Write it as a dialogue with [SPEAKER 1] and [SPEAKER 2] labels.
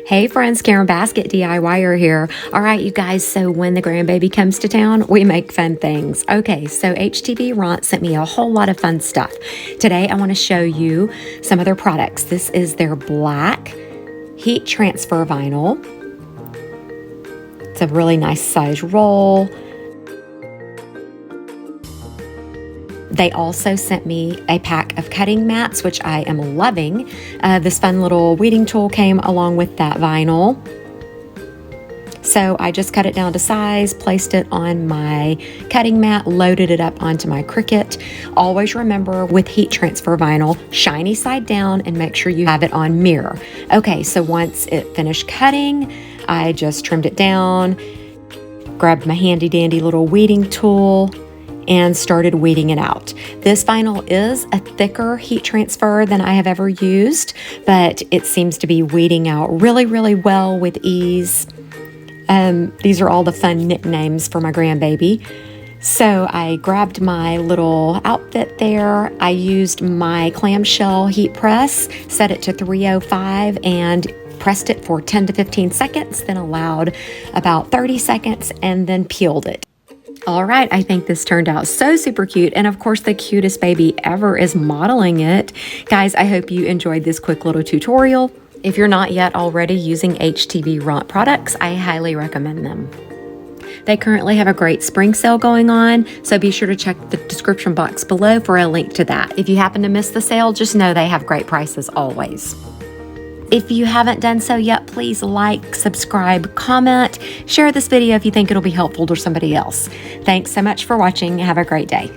[SPEAKER 1] Hey friends, Karen Basket DIYer here. All right, you guys, so when the grandbaby comes to town, we make fun things. Okay, so HTVRont sent me a whole lot of fun stuff. Today, I want to show you some of their products. This is their black heat transfer vinyl. It's a really nice size roll. They also sent me a pack of cutting mats, which I am loving. This fun little weeding tool came along with that vinyl. So I just cut it down to size, placed it on my cutting mat, loaded it up onto my Cricut. Always remember with heat transfer vinyl, shiny side down and make sure you have it on mirror. Okay, so once it finished cutting, I just trimmed it down, grabbed my handy dandy little weeding tool, and started weeding it out. This vinyl is a thicker heat transfer than I have ever used, but it seems to be weeding out really, really well with ease. These are all the fun nicknames for my grandbaby. So I grabbed my little outfit there. I used my clamshell heat press, set it to 305 and pressed it for 10 to 15 seconds, then allowed about 30 seconds and then peeled it. All right, I think this turned out so super cute. And of course, the cutest baby ever is modeling it. Guys, I hope you enjoyed this quick little tutorial. If you're not yet already using HTVRont products, I highly recommend them. They currently have a great spring sale going on, so be sure to check the description box below for a link to that. If you happen to miss the sale, just know they have great prices always. If you haven't done so yet, please like, subscribe, comment, share this video if you think it'll be helpful to somebody else. Thanks so much for watching. Have a great day.